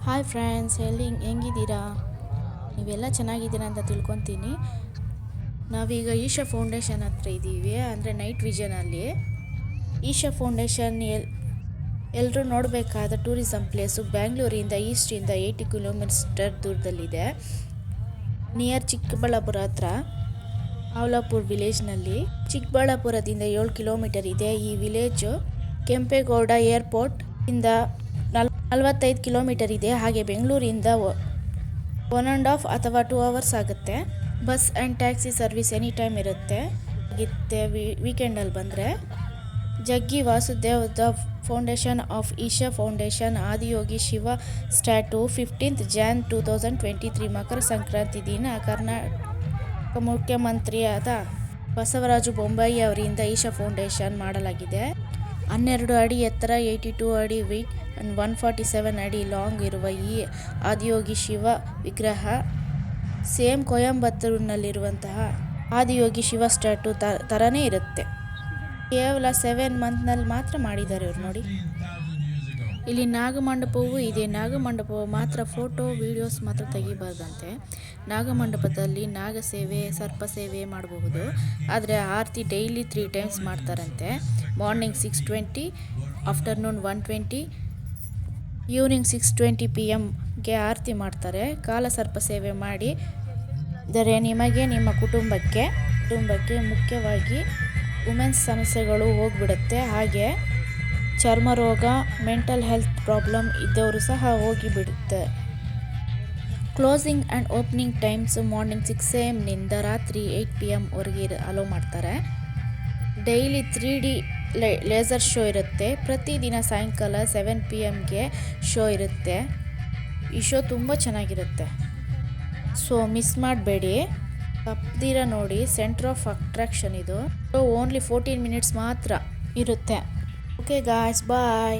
Hi friends, ಹೆಂಗಿದ್ದೀರಾ? ನೀವೆಲ್ಲ ಚೆನ್ನಾಗಿದ್ದೀರಾ ಅಂತ ತಿಳ್ಕೊತೀನಿ. ನಾವೀಗ ಈಶಾ ಫೌಂಡೇಶನ್ ಹತ್ರ ಇದ್ದೀವಿ, ಅಂದರೆ ನೈಟ್ ವಿಷನಲ್ಲಿ. ಈಶಾ ಫೌಂಡೇಶನ್ ಎಲ್ಲರೂ ನೋಡಬೇಕಾದ ಟೂರಿಸಮ್ ಪ್ಲೇಸು. ಬ್ಯಾಂಗ್ಳೂರಿಂದ ಈಸ್ಟಿಂದ 80 ಕಿಲೋಮೀಟರ್ ದೂರದಲ್ಲಿದೆ, ನಿಯರ್ ಚಿಕ್ಕಬಳ್ಳಾಪುರ ಹತ್ರ, ಆವ್ಲಾಪುರ್ ವಿಲೇಜ್ನಲ್ಲಿ. ಚಿಕ್ಕಬಳ್ಳಾಪುರದಿಂದ 7 ಕಿಲೋಮೀಟರ್ ಇದೆ ಈ ವಿಲೇಜು. ಕೆಂಪೇಗೌಡ ಏರ್ಪೋರ್ಟ್ ಇಂದ 45 ಕಿಲೋಮೀಟರ್ ಇದೆ. ಹಾಗೆ ಬೆಂಗಳೂರಿಂದ 1.5 ಅಥವಾ 2 ಅವರ್ಸ್ ಆಗುತ್ತೆ. Bus and taxi service any time ಇರುತ್ತೆ. ವೀಕೆಂಡಲ್ಲಿ ಬಂದರೆ Jaggi Vasudev the foundation of Isha foundation Adiyogi Shiva statue 15th Jan 2023 Makara Sankranti ದಿನ ಕರ್ನಾಟಕ ಮುಖ್ಯಮಂತ್ರಿಯಾದ ಬಸವರಾಜು ಬೊಮ್ಮಾಯಿ ಅವರಿಂದ ಈಶಾ ಫೌಂಡೇಶನ್ ಮಾಡಲಾಗಿದೆ. 12 ಅಡಿ ಎತ್ತರ, 82 ಅಡಿ ವೆಯ್ಟ್ ಆ್ಯಂಡ್ 147 ಅಡಿ ಲಾಂಗ್ ಇರುವ ಈ ಆದಿಯೋಗಿ ಶಿವ ವಿಗ್ರಹ ಸೇಮ್ ಕೊಯಂಬತ್ತೂರಿನಲ್ಲಿರುವಂತಹ ಆದಿಯೋಗಿ ಶಿವ ಸ್ಟ್ಯಾಟು ಥರನೇ ಇರುತ್ತೆ. ಕೇವಲ 7 ಮಂತ್ನಲ್ಲಿ ಮಾತ್ರ ಮಾಡಿದ್ದಾರೆ ಇವ್ರು ನೋಡಿ. ಇಲ್ಲಿ ನಾಗಮಂಟಪವೂ ಇದೆ. ನಾಗಮಂಟಪವು ಮಾತ್ರ ಫೋಟೋ ವಿಡಿಯೋಸ್ ಮಾತ್ರ ತೆಗಿಬಾರ್ದಂತೆ. ನಾಗಮಂಟಪದಲ್ಲಿ ನಾಗಸೇವೆ, ಸರ್ಪಸೇವೆ ಮಾಡಬಹುದು. ಆದರೆ ಆರತಿ ಡೈಲಿ 3 ಟೈಮ್ಸ್ ಮಾಡ್ತಾರಂತೆ. ಮಾರ್ನಿಂಗ್ 6:20, ಆಫ್ಟರ್ನೂನ್ 1:20, ಈವ್ನಿಂಗ್ 6:20 PM ಆರತಿ ಮಾಡ್ತಾರೆ. ಕಾಲ ಸರ್ಪ ಸೇವೆ ಮಾಡಿ ದರೆ ನಿಮಗೆ ನಿಮ್ಮ ಕುಟುಂಬಕ್ಕೆ ಮುಖ್ಯವಾಗಿ ವುಮೆನ್ಸ್ ಸಮಸ್ಯೆಗಳು ಹೋಗಿಬಿಡುತ್ತೆ. ಹಾಗೆ ಚರ್ಮ ರೋಗ, ಮೆಂಟಲ್ ಹೆಲ್ತ್ ಪ್ರಾಬ್ಲಮ್ ಇದ್ದವರು ಸಹ ಹೋಗಿಬಿಡುತ್ತೆ. Closing and opening times morning 6 AM ನಿಂದ ರಾತ್ರಿ 8 PM ವರೆಗೆ ಅಲೋ ಮಾಡ್ತಾರೆ. ಡೈಲಿ 3D ಲೇಸರ್ ಶೋ ಇರುತ್ತೆ. ಪ್ರತಿದಿನ ಸಾಯಂಕಾಲ 7 PM ಶೋ ಇರುತ್ತೆ. ಈ ಶೋ ತುಂಬ ಚೆನ್ನಾಗಿರುತ್ತೆ, ಸೊ ಮಿಸ್ ಮಾಡಬೇಡಿ, ತಪ್ಪದಿರ ನೋಡಿ. ಸೆಂಟರ್ ಆಫ್ ಅಟ್ರಾಕ್ಷನ್ ಇದು. ಓನ್ಲಿ 14 ಮಿನಿಟ್ಸ್ ಮಾತ್ರ ಇರುತ್ತೆ. ಓಕೆ ಗಾಯ್ಸ್, ಬಾಯ್.